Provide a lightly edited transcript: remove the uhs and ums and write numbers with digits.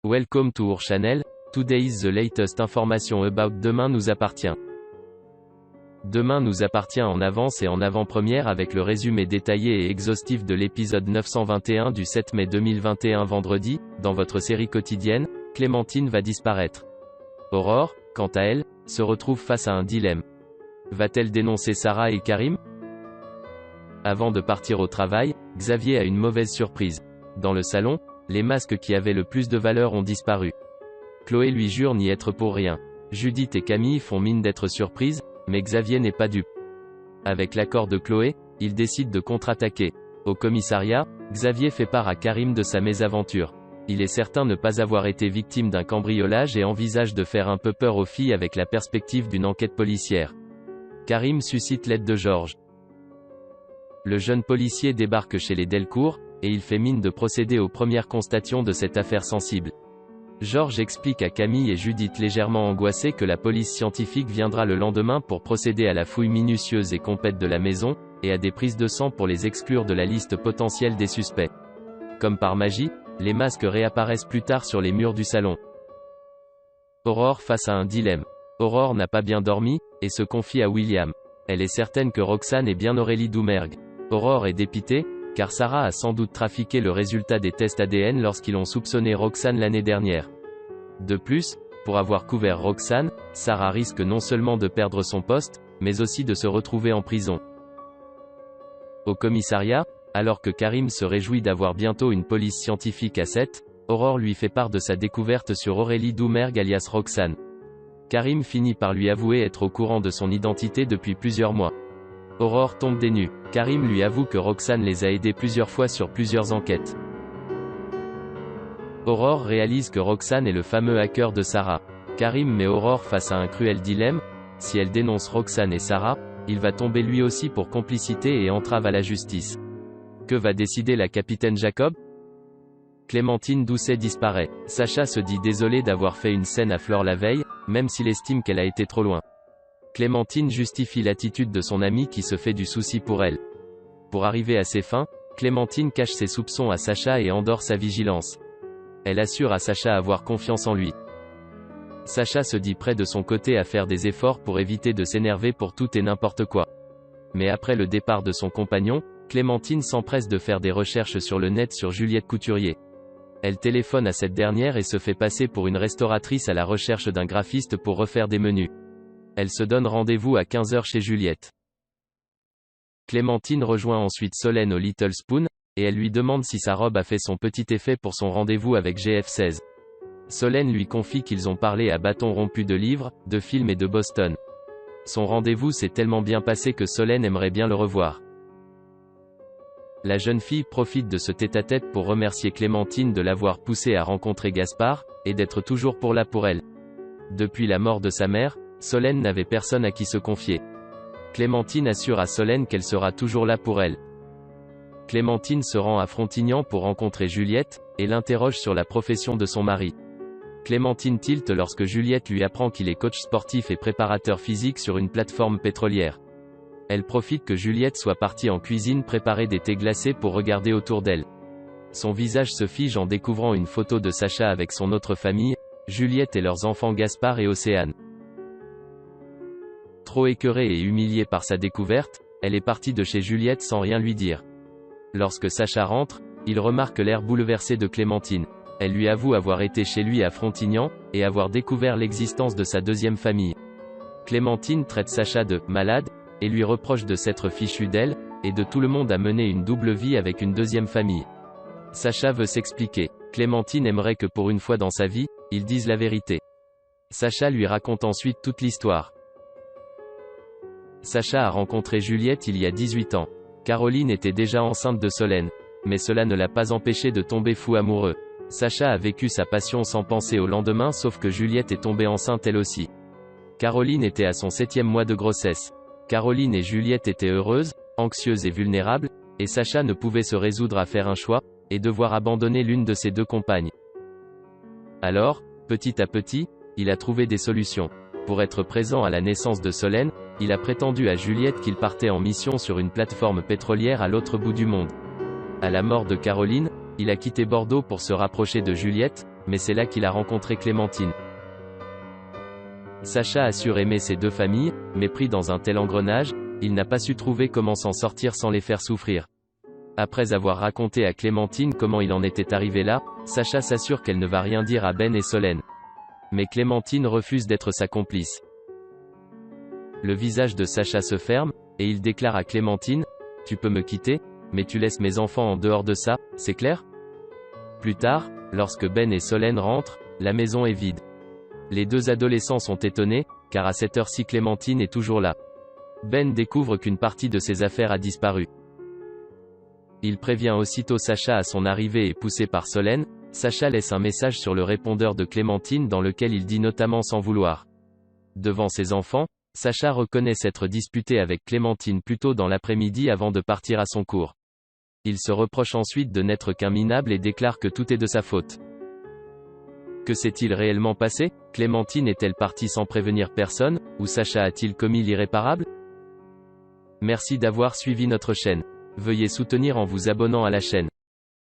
Welcome to our channel. Today is the latest information about Demain nous appartient. Demain nous appartient en avance et en avant-première avec le résumé détaillé et exhaustif de l'épisode 921 du 7 mai 2021 vendredi. Dans votre série quotidienne, Clémentine va disparaître. Aurore, quant à elle, se retrouve face à un dilemme. Va-t-elle dénoncer Sarah et Karim? Avant de partir au travail, Xavier a une mauvaise surprise. Dans le salon, les masques qui avaient le plus de valeur ont disparu. Chloé lui jure n'y être pour rien. Judith et Camille font mine d'être surprises, mais Xavier n'est pas dupe. Avec l'accord de Chloé, il décide de contre-attaquer. Au commissariat, Xavier fait part à Karim de sa mésaventure. Il est certain ne pas avoir été victime d'un cambriolage et envisage de faire un peu peur aux filles avec la perspective d'une enquête policière. Karim suscite l'aide de Georges. Le jeune policier débarque chez les Delcourt, et il fait mine de procéder aux premières constatations de cette affaire sensible. Georges explique à Camille et Judith légèrement angoissées que la police scientifique viendra le lendemain pour procéder à la fouille minutieuse et complète de la maison, et à des prises de sang pour les exclure de la liste potentielle des suspects. Comme par magie, les masques réapparaissent plus tard sur les murs du salon. Aurore face à un dilemme. Aurore n'a pas bien dormi, et se confie à William. Elle est certaine que Roxane est bien Aurélie Doumergue. Aurore est dépitée, car Sarah a sans doute trafiqué le résultat des tests ADN lorsqu'ils ont soupçonné Roxane l'année dernière. De plus, pour avoir couvert Roxane, Sarah risque non seulement de perdre son poste, mais aussi de se retrouver en prison. Au commissariat, alors que Karim se réjouit d'avoir bientôt une police scientifique à 7, Aurore lui fait part de sa découverte sur Aurélie Doumergue alias Roxane. Karim finit par lui avouer être au courant de son identité depuis plusieurs mois. Aurore tombe des nues. Karim lui avoue que Roxane les a aidés plusieurs fois sur plusieurs enquêtes. Aurore réalise que Roxane est le fameux hacker de Sarah. Karim met Aurore face à un cruel dilemme. Si elle dénonce Roxane et Sarah, il va tomber lui aussi pour complicité et entrave à la justice. Que va décider la capitaine Jacob? Clémentine Doucet disparaît. Sacha se dit désolé d'avoir fait une scène à Fleur la veille, même s'il estime qu'elle a été trop loin. Clémentine justifie l'attitude de son amie qui se fait du souci pour elle. Pour arriver à ses fins, Clémentine cache ses soupçons à Sacha et endort sa vigilance. Elle assure à Sacha avoir confiance en lui. Sacha se dit prêt de son côté à faire des efforts pour éviter de s'énerver pour tout et n'importe quoi. Mais après le départ de son compagnon, Clémentine s'empresse de faire des recherches sur le net sur Juliette Couturier. Elle téléphone à cette dernière et se fait passer pour une restauratrice à la recherche d'un graphiste pour refaire des menus. Elle se donne rendez-vous à 15 h chez Juliette. Clémentine rejoint ensuite Solène au Little Spoon, et elle lui demande si sa robe a fait son petit effet pour son rendez-vous avec GF16. Solène lui confie qu'ils ont parlé à bâton rompu de livres, de films et de Boston. Son rendez-vous s'est tellement bien passé que Solène aimerait bien le revoir. La jeune fille profite de ce tête-à-tête pour remercier Clémentine de l'avoir poussée à rencontrer Gaspard, et d'être toujours là pour elle. Depuis la mort de sa mère, Solène n'avait personne à qui se confier. Clémentine assure à Solène qu'elle sera toujours là pour elle. Clémentine se rend à Frontignan pour rencontrer Juliette, et l'interroge sur la profession de son mari. Clémentine tilte lorsque Juliette lui apprend qu'il est coach sportif et préparateur physique sur une plateforme pétrolière. Elle profite que Juliette soit partie en cuisine préparer des thés glacés pour regarder autour d'elle. Son visage se fige en découvrant une photo de Sacha avec son autre famille, Juliette et leurs enfants Gaspard et Océane. Trop écœurée et humiliée par sa découverte, elle est partie de chez Juliette sans rien lui dire. Lorsque Sacha rentre, il remarque l'air bouleversé de Clémentine. Elle lui avoue avoir été chez lui à Frontignan, et avoir découvert l'existence de sa deuxième famille. Clémentine traite Sacha de « malade », et lui reproche de s'être fichu d'elle, et de tout le monde à mener une double vie avec une deuxième famille. Sacha veut s'expliquer. Clémentine aimerait que pour une fois dans sa vie, ils disent la vérité. Sacha lui raconte ensuite toute l'histoire. Sacha a rencontré Juliette il y a 18 ans. Caroline était déjà enceinte de Solène. Mais cela ne l'a pas empêché de tomber fou amoureux. Sacha a vécu sa passion sans penser au lendemain sauf que Juliette est tombée enceinte elle aussi. Caroline était à son 7e mois de grossesse. Caroline et Juliette étaient heureuses, anxieuses et vulnérables, et Sacha ne pouvait se résoudre à faire un choix, et devoir abandonner l'une de ses deux compagnes. Alors, petit à petit, il a trouvé des solutions. Pour être présent à la naissance de Solène, il a prétendu à Juliette qu'il partait en mission sur une plateforme pétrolière à l'autre bout du monde. À la mort de Caroline, il a quitté Bordeaux pour se rapprocher de Juliette, mais c'est là qu'il a rencontré Clémentine. Sacha assure aimer ses deux familles, mais pris dans un tel engrenage, il n'a pas su trouver comment s'en sortir sans les faire souffrir. Après avoir raconté à Clémentine comment il en était arrivé là, Sacha s'assure qu'elle ne va rien dire à Ben et Solène. Mais Clémentine refuse d'être sa complice. Le visage de Sacha se ferme, et il déclare à Clémentine, « Tu peux me quitter, mais tu laisses mes enfants en dehors de ça, c'est clair ?» Plus tard, lorsque Ben et Solène rentrent, la maison est vide. Les deux adolescents sont étonnés, car à cette heure-ci Clémentine est toujours là. Ben découvre qu'une partie de ses affaires a disparu. Il prévient aussitôt Sacha à son arrivée et poussé par Solène, Sacha laisse un message sur le répondeur de Clémentine dans lequel il dit notamment sans vouloir. Devant ses enfants, Sacha reconnaît s'être disputé avec Clémentine plus tôt dans l'après-midi avant de partir à son cours. Il se reproche ensuite de n'être qu'un minable et déclare que tout est de sa faute. Que s'est-il réellement passé? Clémentine est-elle partie sans prévenir personne, ou Sacha a-t-il commis l'irréparable? Merci d'avoir suivi notre chaîne. Veuillez soutenir en vous abonnant à la chaîne.